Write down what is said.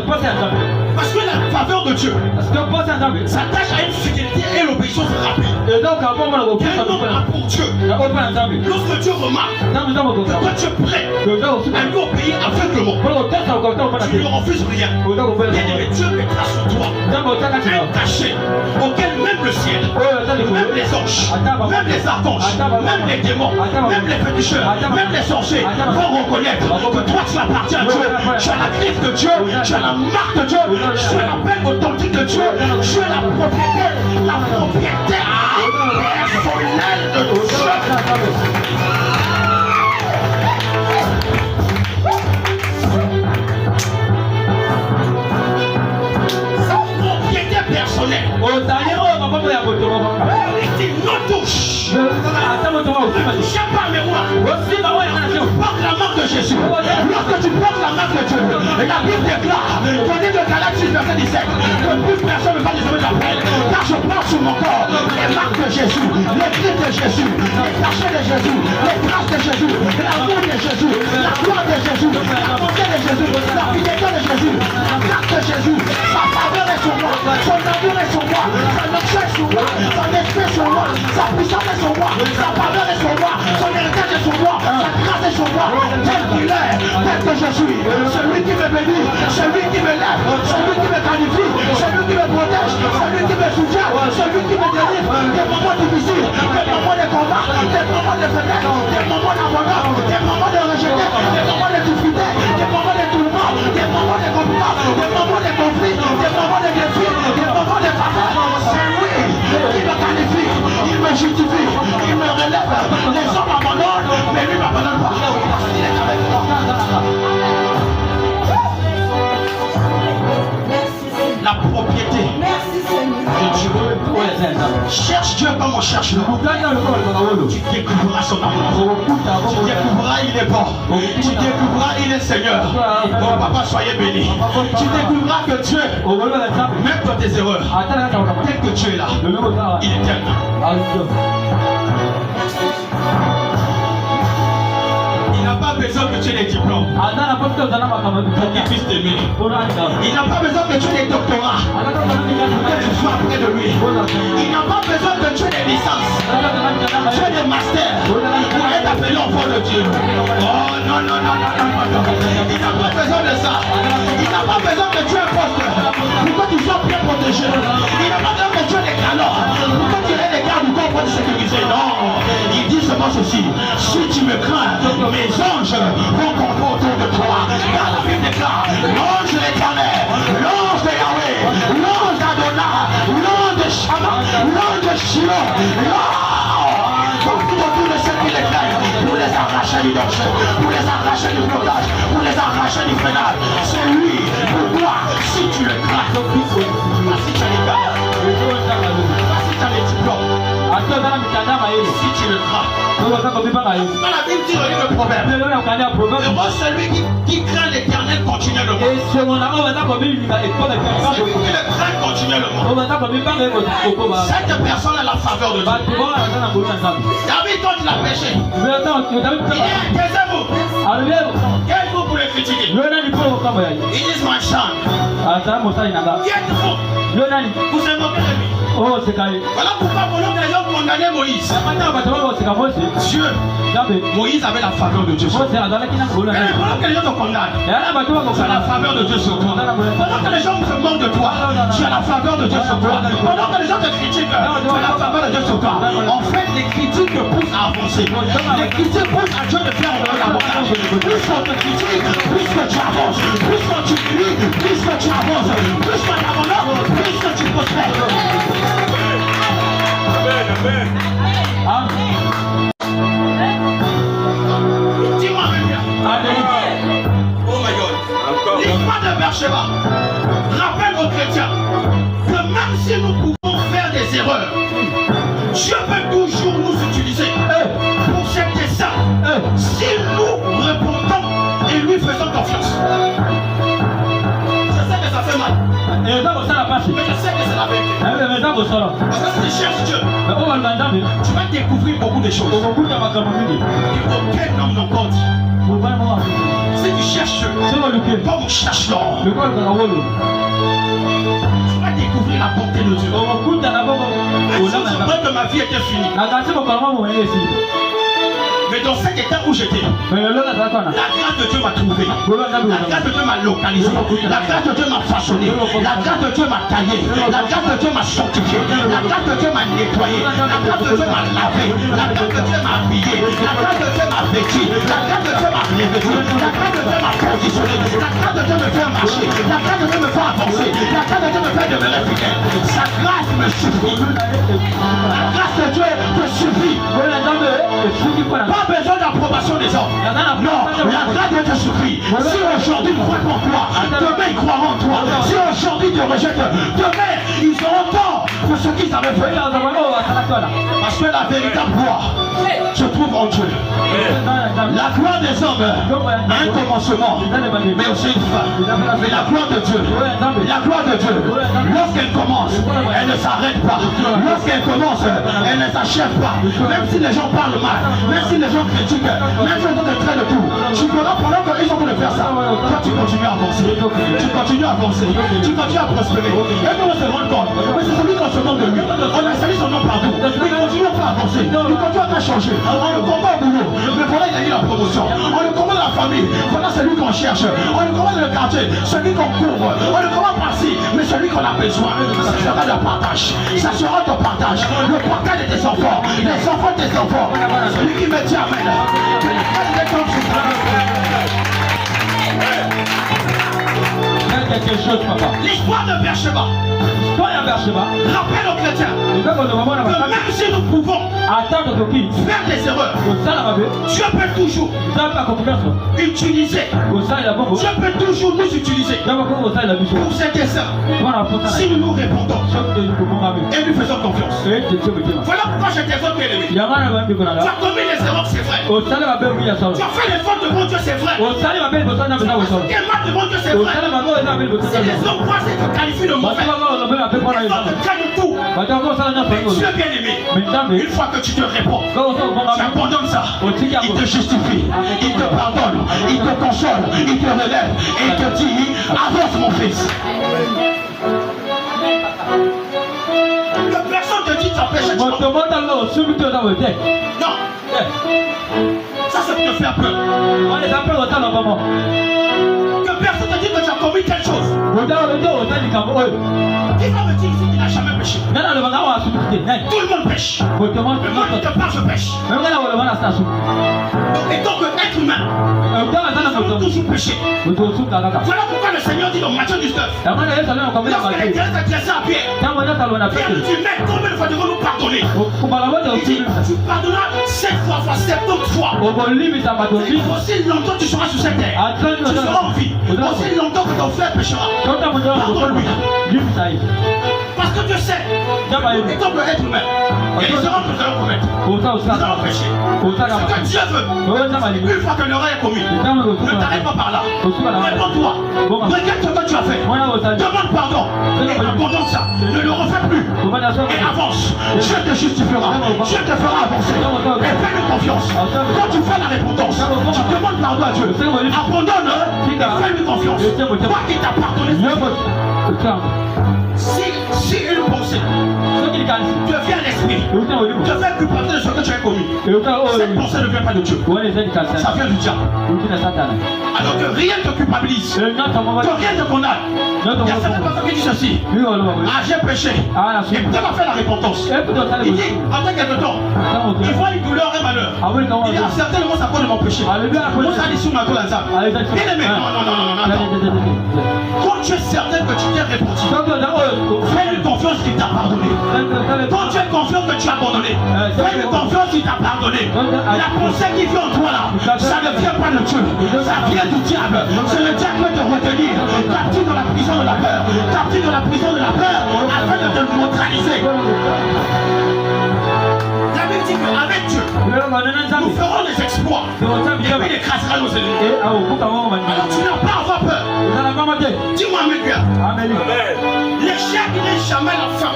Parce que la faveur de Dieu s'attache à une fidélité et l'obéissance rapide. Quel homme a pour Dieu? Lorsque Dieu remarque que toi tu es prêt à lui obéir aveuglement, tu ne lui refuses rien. Bien-aimé, Dieu mettra sur toi un cachet auquel même le ciel, même les anges, même les archanges, même les démons, même les féticheurs, même les sorciers vont reconnaître que toi tu appartiens à Dieu. Tu as la griffe de Dieu, tu as la marque de Dieu, tu as l'appel authentique de Dieu, tu as la propriété personnelle de Dieu. Sa propriété personnelle. Il nous touche. Ne touche pas mes rois. Porte la marque de Jésus. Lorsque tu portes la marque de Dieu, la Bible déclare, dans le Galates 6, verset 17, que plus personne ne va désormais l'appel, car je porte sur mon corps les marques de Jésus, les griffes de Jésus, les cachets de Jésus, les traces de Jésus, l'amour de Jésus, la gloire de Jésus, la bonté de Jésus, la fidélité de Jésus, la grâce de Jésus, sa faveur est sur moi, son amour est sur moi, son objet est sur moi, son esprit est sur moi, sa puissance est sur moi, sa faveur est sur moi, son héritage est sur moi, sa grâce est sur moi, tel qu'il est, tel que je suis, celui qui me bénit, celui qui me lève, celui qui me qualifie, celui qui me protège, celui qui me soutient, celui qui me délivre des moments difficiles, des moments de combat, des moments de faiblesse, des moments d'abandon, des moments de rejeté, des moments de difficulté, des moments de tourment, des moments de conflit, des moments de conflit, des moments de défis, des moments de faveur. C'est lui qui me qualifie, il me justifie, il me relève. Les hommes m'abandonnent, mais lui ne m'abandonne pas. Parce qu'il est avec moi. La propriété. Merci Seigneur. Cherche Dieu comme on cherche le. Tu découvriras son amour. Tu découvriras il est bon. Tu découvriras il est Seigneur. Oh papa, soyez bénis. Tu découvriras que Dieu, même dans tes erreurs, tel que tu es là, il est éternel. Il n'a pas besoin que tu aies des diplômes pour qu'il puisse t'aimer. Il n'a pas besoin que tu aies des doctorats pour que tu sois près de lui. Il n'a pas besoin que tu aies des licences, tu aies des masters pour être appelé enfant de Dieu. Oh non, non, non, non, non, non. Il n'a pas besoin de ça. Il n'a pas besoin que tu aies un poste pour que tu sois bien protégé. Il n'a pas besoin que tu aies des galons pour que tu aies des gardes du corps pour te sécuriser. Non, il dit seulement ceci: si tu me crains, mes anges vont camper autour de toi. Car la Bible déclare: l'ange de l'Éternel, l'ange de Yahweh, l'ange d'Adonai, l'ange de Shama, l'ange de Shiloh, partout autour de ceux qui les craignent, pour les arracher du danger, pour les arracher du blocage, pour les arracher du freinage. C'est lui pour toi, si tu le crains. Si tu as les galères, si tu as les diplômes, si tu le crains. Quand la Bible dit le proverbe, heureux celui qui craint l'Éternel continuellement. Celui qui le craint continuellement. Cette personne a la faveur de Dieu. David, quand il a péché, il dit: taisez-vous. Taisez-vous pour les critiquer. It is my son. Vous vous moquez de lui. Voilà pourquoi pendant que les gens condamnaient Moïse, Dieu, Moïse avait la faveur de Dieu sur toi. Pendant que les gens te condamnent, tu as la faveur de Dieu sur toi. Pendant que les gens se moquent de toi, tu as la faveur de Dieu sur toi. Pendant que les gens te critiquent, tu as la faveur de Dieu sur toi. En fait, les critiques te poussent à avancer. Les critiques poussent à Dieu de faire l'avantage. Plus on te critique, plus que tu avances. Plus que tu cries, plus que tu avances. Plus que tu abandonnes, plus que tu prospères. Dis-moi bien. Oh my God. L'histoire de Beersheba rappelle aux chrétiens que même si nous pouvons faire des erreurs, Dieu peut toujours nous utiliser pour ses desseins si nous répondons et lui faisons confiance. Je sais que ça fait mal. Mais je sais que c'est la vérité. Parce que si tu cherches Dieu, tu vas découvrir beaucoup de choses. Aucun homme n'encore dit. Si tu cherches comme on cherche l'or, tu vas découvrir la bonté de Dieu. Même si je crois que ma vie était finie. Mais dans cet état où j'étais, la grâce de Dieu m'a trouvé. La grâce de Dieu m'a localisé. La grâce de Dieu m'a façonné. La grâce de Dieu m'a taillé. La grâce de Dieu m'a sanctifié. La grâce de Dieu m'a nettoyé. La grâce de Dieu m'a lavé. La grâce de Dieu m'a habillé. La grâce de Dieu m'a vêtu. La grâce de Dieu m'a revêtu. La grâce de Dieu m'a positionné. La grâce de Dieu me fait marcher. La grâce de Dieu me fait avancer. La grâce de Dieu me fait demeurer fidèle. Sa grâce me suffit. La grâce de Dieu te suffit. Pas besoin d'approbation des hommes. Non, la grâce de Dieu suffit. Si aujourd'hui ils croient en toi, demain ils croiront en toi. Si aujourd'hui ils te rejettent, demain ils auront tort de ce qu'ils avaient fait. Parce que la véritable gloire se trouve en Dieu. La gloire des hommes a un commencement, mais aussi une fin. Mais la gloire de Dieu, lorsqu'elle commence, elle ne s'arrête pas. Lorsqu'elle commence, elle ne s'achève pas. Même si les gens parlent mal, même si les gens critiquent, même si les gens te traitent de tout, tu verras pendant qu'ils sont en train de faire ça. Toi, tu continues à avancer. Tu continues à avancer. Tu continues à prospérer. Et nous, on se rend compte. Mais c'est celui qu'on se demande de lui. On a sali son nom partout. Mais il continue pas à avancer. Il continue à changer. On le combat au boulot. Mais voilà, il a eu la promotion. On le combat dans la famille. Voilà celui qu'on cherche. On le combat dans le quartier. Celui qu'on court. On le combat par-ci. Mais celui qu'on a besoin. Ça sera le partage. Ça sera ton partage. Le partage de tes enfants. Les enfants de tes enfants. Celui qui me dit amen. Quelque chose, papa. L'histoire de Beersheba rappelle aux chrétiens que même si nous pouvons faire des erreurs, Dieu peut toujours utiliser. Dieu peut toujours nous utiliser pour ses desseins si nous nous répondons et nous faisons confiance. Voilà pourquoi je t'exhorte, bien-aimé. Tu as commis les erreurs, c'est vrai. Tu as fait les fautes devant Dieu, c'est vrai. Tu as fait mal devant Dieu, c'est vrai. Si les hommes croient que tu qualifies de mauvais, ils te craignent tout. Mais Dieu bien-aimé, une fois que tu te réponds, tu abandonnes ça. Il te justifie, il te pardonne, il te console, il te relève et il te dit, avance mon fils. Que personne te dit tu as péché. Non. Ça, c'est pour te faire peur. Que personne te dit que tu as commis quelque chose. Qui va me dire ici qu'il n'a jamais péché? Tout le monde pêche. Mais moi, je te parle, je pêche. Et donc, être humain, nous avons toujours péché. Voilà pourquoi le Seigneur dit dans Matthieu 19, lorsque les Grecs s'adressaient à Pierre, Pierre nous dit, mais combien de fois devons-nous pardonner? Il dit, tu pardonneras 7 fois, 70 fois. Aussi longtemps tu seras sur cette terre, tu seras en vie. Aussi longtemps que ton frère péchera, pardonne-lui. Parce que Dieu sait, étant que être humain, il y a des erreurs que nous allons commettre. Nous allons pécher. Ce que Dieu veut, une fois que l'erreur est commise, ne t'arrête pas par là. Réponds-toi. Regarde ce que tu as fait. Demande pardon. Et abandonne ça. Ne le refais plus. Et avance. Dieu te justifiera. Dieu te fera avancer. Et fais-lui confiance. Quand tu fais la repentance, tu demandes pardon à Dieu. Abandonne et fais-lui confiance. Toi qui t'as pardonné. Si une pensée devient l'esprit, te fait culpabiliser de ce que tu as commis, cette pensée ne vient pas de Dieu. Ça vient du diable. Alors que rien ne te culpabilise, que rien ne te condamne. Il y a certaines personnes qui disent ceci. Ah, j'ai péché. Et peut-être va faire la repentance. Il dit, après quelque temps, il voit une douleur et un malheur. Il dit, ah, certainement ça cause de mon péché. Moi, ça dit sur ma gueule. Bien aimé, non. Quand tu es certain que tu t'es repenti, fais-lui confiance qu'il t'a pardonné. Quand tu es confiant que tu as abandonné, fais-lui confiance qu'il t'a pardonné. La pensée qui vient en toi là, ça ne vient pas de Dieu, ça vient du diable. C'est le diable qui te retenir, captif dans la prison de la peur, captif dans la prison de la peur, afin de te neutraliser. La Bible dit qu'avec Dieu, nous ferons des exploits et puis il écrasera nos ennemis. Alors tu n'as pas à avoir peur. Dis-moi, Amen. L'échec n'est jamais la fin.